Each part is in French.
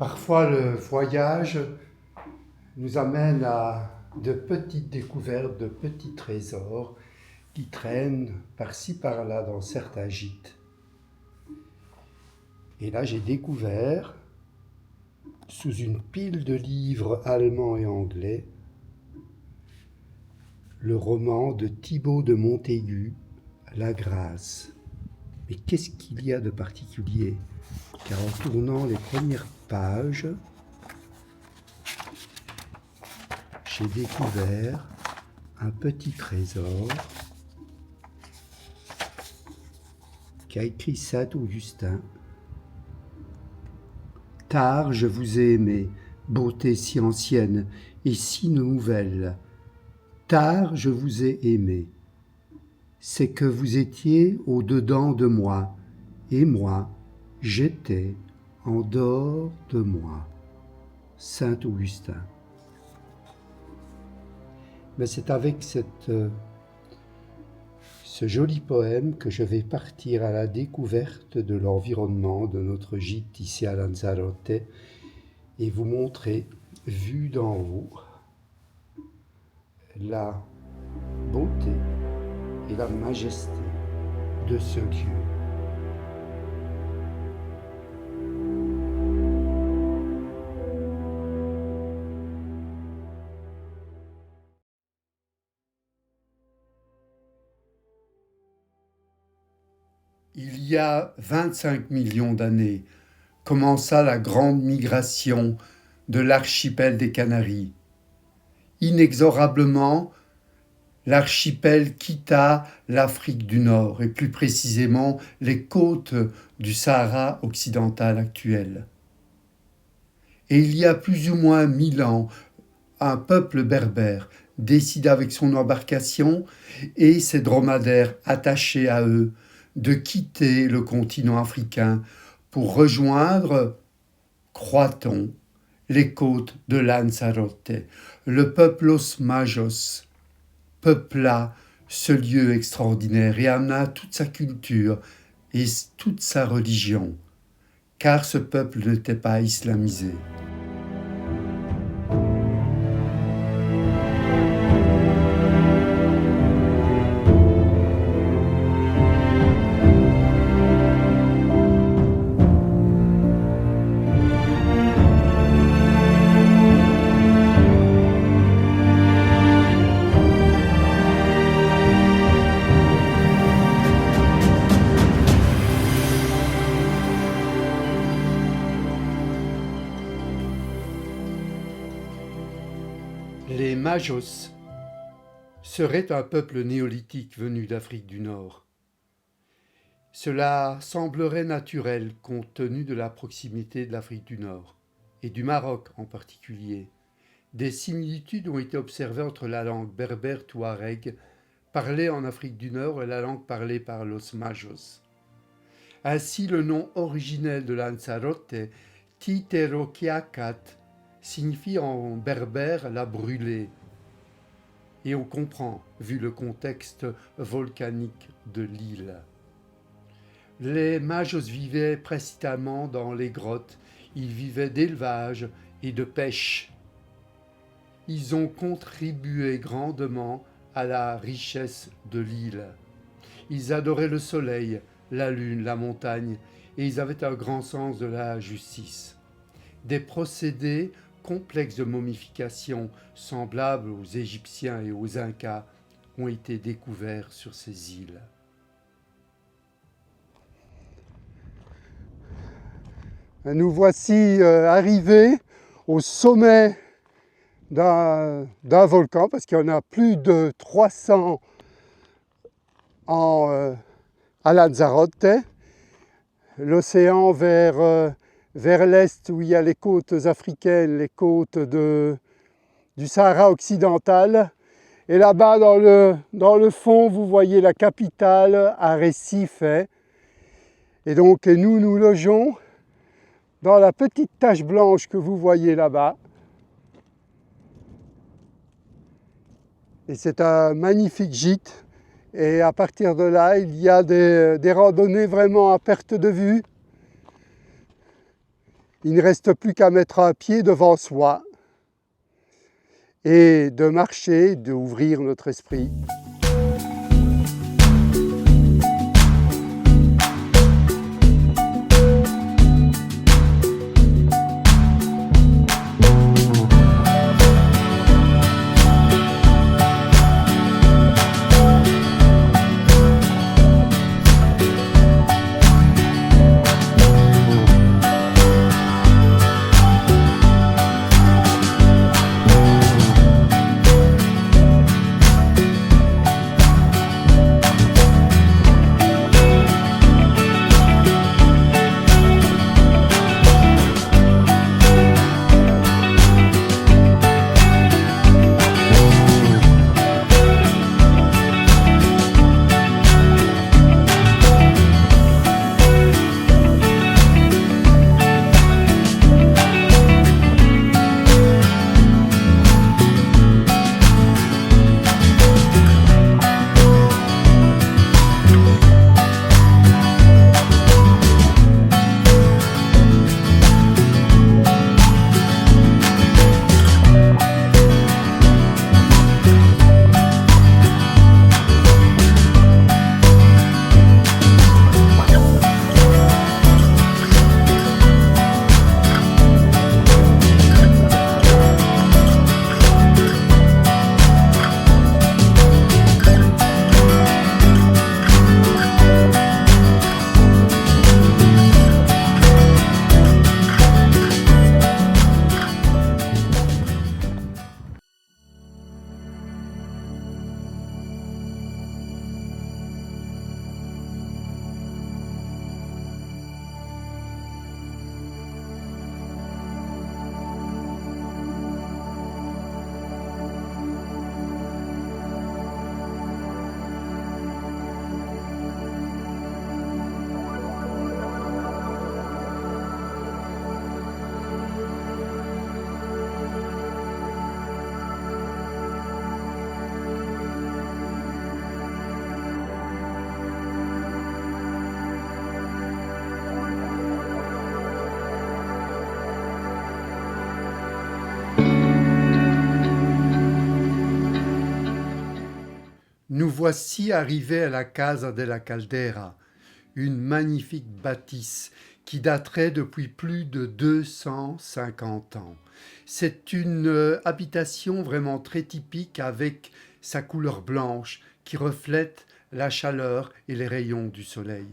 Parfois, le voyage nous amène à de petites découvertes, de petits trésors qui traînent par-ci par-là dans certains gîtes. Et là, j'ai découvert, sous une pile de livres allemands et anglais, le roman de Thibaut de Montaigu, La Grâce. Mais qu'est-ce qu'il y a de particulier? Car en tournant les premières pages, j'ai découvert un petit trésor qu'a écrit saint Augustin. Tard je vous ai aimé, beauté si ancienne et si nouvelle. Tard je vous ai aimé. C'est que vous étiez au-dedans de moi, et moi, j'étais en dehors de moi. Saint Augustin. Mais c'est avec ce joli poème que je vais partir à la découverte de l'environnement de notre gîte ici à Lanzarote et vous montrer, vu d'en haut, la beauté et la majesté de ce lieu. Il y a 25 millions d'années commença la grande migration de l'archipel des Canaries. Inexorablement, l'archipel quitta l'Afrique du Nord et plus précisément les côtes du Sahara occidental actuel. Et il y a plus ou moins 1000 ans, un peuple berbère décida avec son embarcation et ses dromadaires attachés à eux de quitter le continent africain pour rejoindre, croit-on, les côtes de Lanzarote. Le peuplos Majos peupla ce lieu extraordinaire et amena toute sa culture et toute sa religion, car ce peuple n'était pas islamisé. Les Majos seraient un peuple néolithique venu d'Afrique du Nord. Cela semblerait naturel compte tenu de la proximité de l'Afrique du Nord et du Maroc en particulier. Des similitudes ont été observées entre la langue berbère touareg parlée en Afrique du Nord et la langue parlée par los Majos. Ainsi, le nom originel de Lanzarote, Titeroquiacat, signifie en berbère la brûlée. Et on comprend, vu le contexte volcanique de l'île. Les Majos vivaient principalement dans les grottes, ils vivaient d'élevage et de pêche. Ils ont contribué grandement à la richesse de l'île. Ils adoraient le soleil, la lune, la montagne, et ils avaient un grand sens de la justice. Des procédés complexes de momification, semblables aux Égyptiens et aux Incas, ont été découverts sur ces îles. Nous voici arrivés au sommet d'un volcan, parce qu'il y en a plus de 300 à Lanzarote. L'océan vers l'est où il y a les côtes africaines, les côtes du Sahara occidental. Et là-bas, dans le fond, vous voyez la capitale, Arrecife. Et donc, nous logeons dans la petite tache blanche que vous voyez là-bas. Et c'est un magnifique gîte. Et à partir de là, il y a des randonnées vraiment à perte de vue. Il ne reste plus qu'à mettre un pied devant soi et de marcher, d'ouvrir notre esprit. Nous voici arrivés à la Casa della Caldera, une magnifique bâtisse qui daterait depuis plus de 250 ans. C'est une habitation vraiment très typique avec sa couleur blanche qui reflète la chaleur et les rayons du soleil.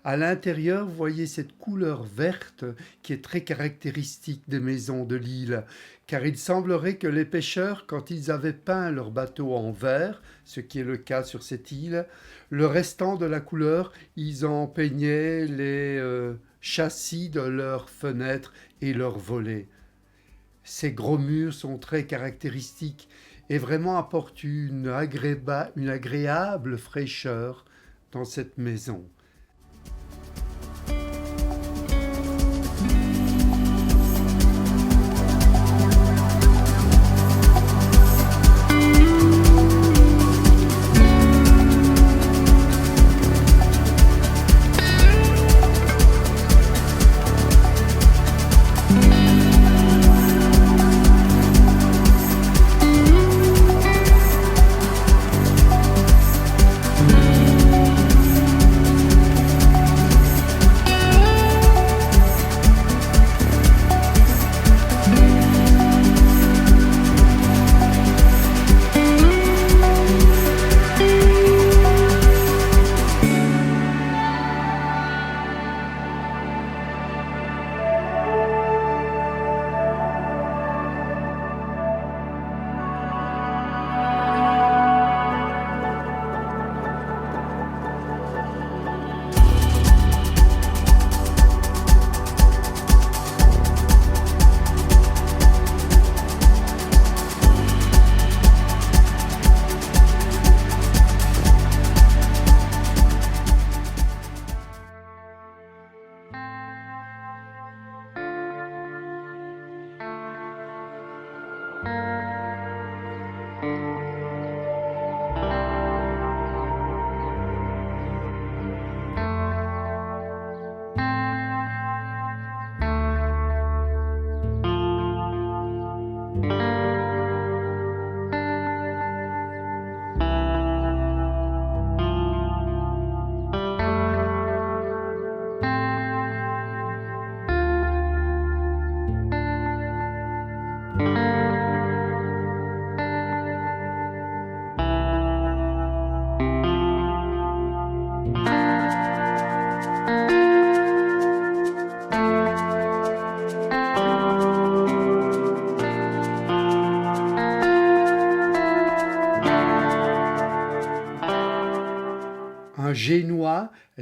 À l'intérieur, vous voyez cette couleur verte qui est très caractéristique des maisons de l'île, car il semblerait que les pêcheurs, quand ils avaient peint leur bateau en vert, ce qui est le cas sur cette île, le restant de la couleur, ils en peignaient les châssis de leurs fenêtres et leurs volets. Ces gros murs sont très caractéristiques et vraiment apportent une agréable fraîcheur dans cette maison.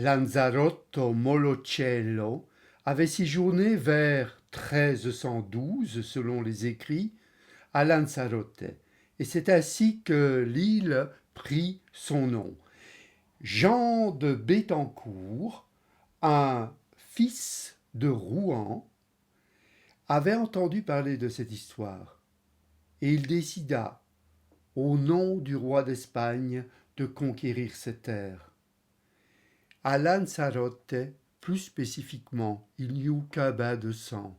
Lanzarotto Molocello avait séjourné vers 1312, selon les écrits, à Lanzarote, et c'est ainsi que l'île prit son nom. Jean de Béthencourt, un fils de Rouen, avait entendu parler de cette histoire, et il décida, au nom du roi d'Espagne, de conquérir cette terre. À Lanzarote, plus spécifiquement, il n'y eut qu'un bain de sang,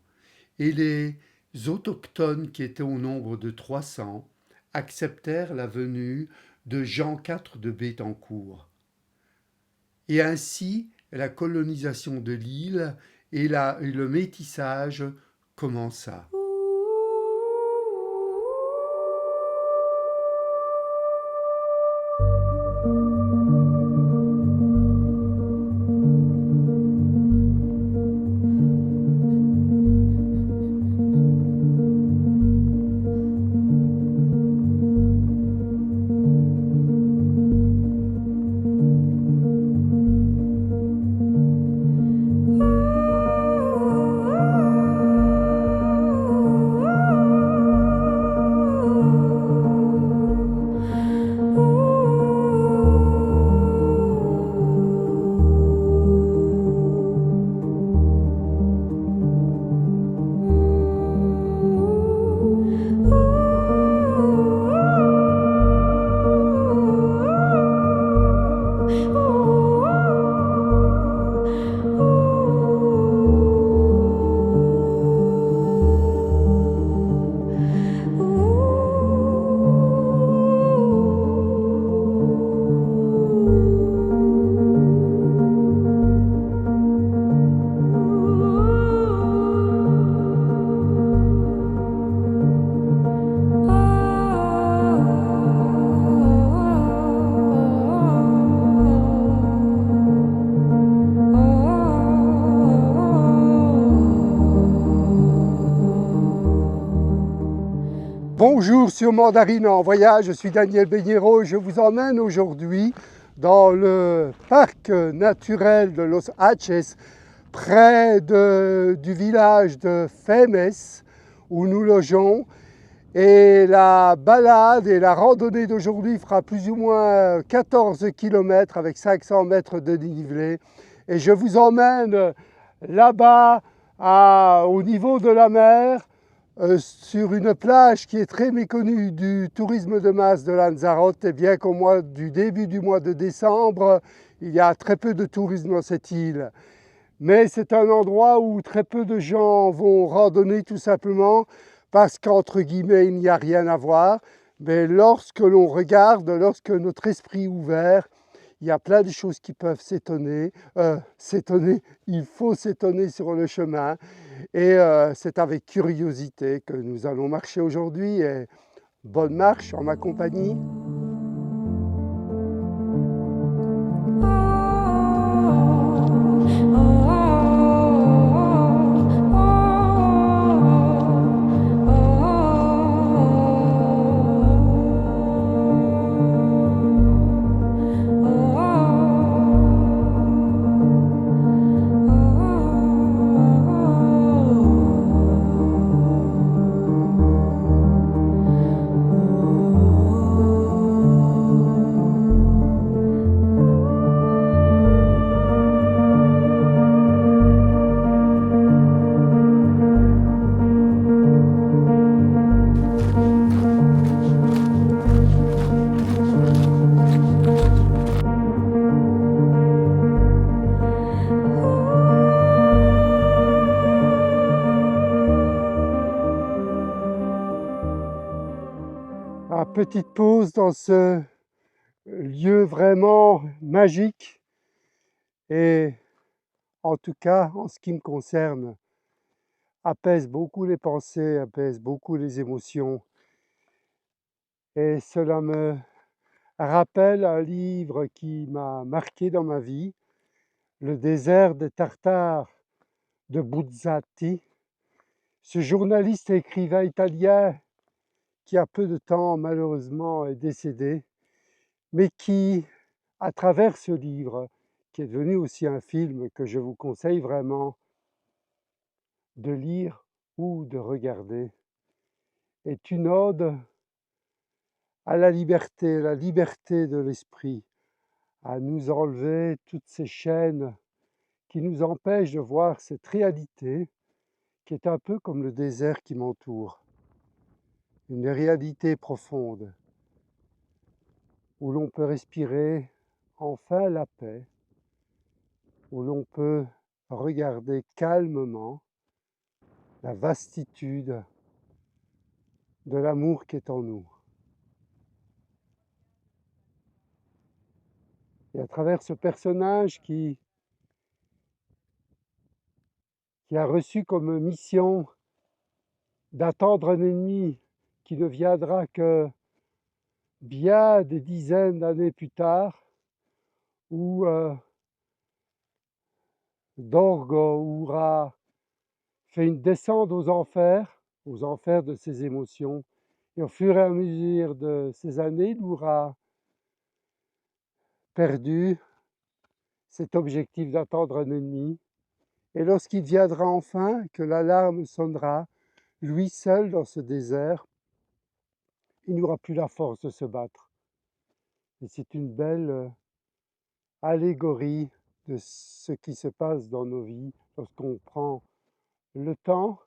et les autochtones, qui étaient au nombre de 300, acceptèrent la venue de Jean IV de Béthencourt. Et ainsi, la colonisation de l'île et le métissage commença. Bonjour sur Mandarine en voyage, je suis Daniel Beñero et je vous emmène aujourd'hui dans le parc naturel de Los Haches, près du village de Femes où nous logeons. Et la balade et la randonnée d'aujourd'hui fera plus ou moins 14 km avec 500 mètres de dénivelé. Et je vous emmène là-bas au niveau de la mer, sur une plage qui est très méconnue du tourisme de masse de Lanzarote, et bien qu'au début du mois de décembre, il y a très peu de tourisme dans cette île. Mais c'est un endroit où très peu de gens vont randonner tout simplement parce qu'entre guillemets, il n'y a rien à voir. Mais lorsque l'on regarde, lorsque notre esprit est ouvert, il y a plein de choses qui peuvent s'étonner. Il faut s'étonner sur le chemin. Et c'est avec curiosité que nous allons marcher aujourd'hui. Et bonne marche en ma compagnie. Petite pause dans ce lieu vraiment magique et en tout cas en ce qui me concerne apaise beaucoup les pensées, apaise beaucoup les émotions et cela me rappelle un livre qui m'a marqué dans ma vie, Le désert des Tartares de Buzzati. Ce journaliste et écrivain italien qui a peu de temps malheureusement est décédé, mais qui, à travers ce livre, qui est devenu aussi un film que je vous conseille vraiment de lire ou de regarder, est une ode à la liberté de l'esprit, à nous enlever toutes ces chaînes qui nous empêchent de voir cette réalité qui est un peu comme le désert qui m'entoure, une réalité profonde où l'on peut respirer enfin la paix, où l'on peut regarder calmement la vastitude de l'amour qui est en nous. Et à travers ce personnage qui a reçu comme mission d'attendre un ennemi qui ne viendra que bien des dizaines d'années plus tard, où Dorgo aura fait une descente aux enfers de ses émotions, et au fur et à mesure de ces années, il aura perdu cet objectif d'attendre un ennemi, et lorsqu'il viendra enfin, que l'alarme sonnera, lui seul dans ce désert, il n'aura plus la force de se battre. Et c'est une belle allégorie de ce qui se passe dans nos vies lorsqu'on prend le temps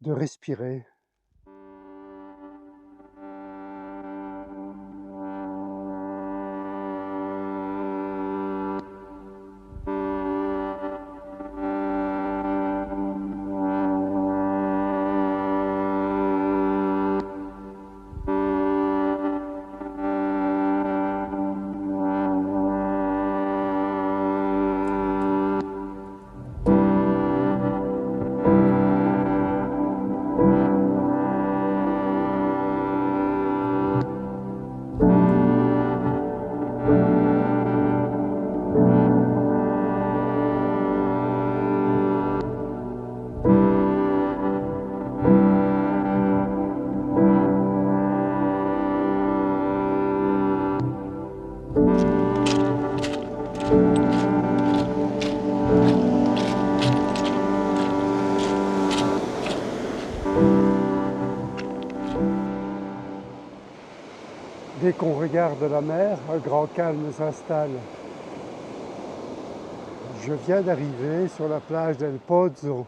de respirer. Dès qu'on regarde la mer, un grand calme s'installe. Je viens d'arriver sur la plage d'El Pozo.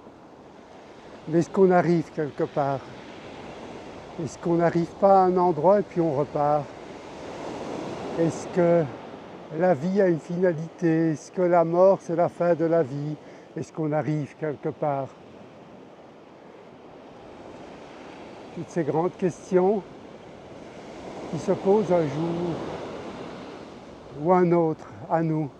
Mais est-ce qu'on arrive quelque part? Est-ce qu'on n'arrive pas à un endroit et puis on repart? Est-ce que la vie a une finalité? Est-ce que la mort, c'est la fin de la vie? Est-ce qu'on arrive quelque part? Toutes ces grandes questions qui se posent un jour ou un autre à nous.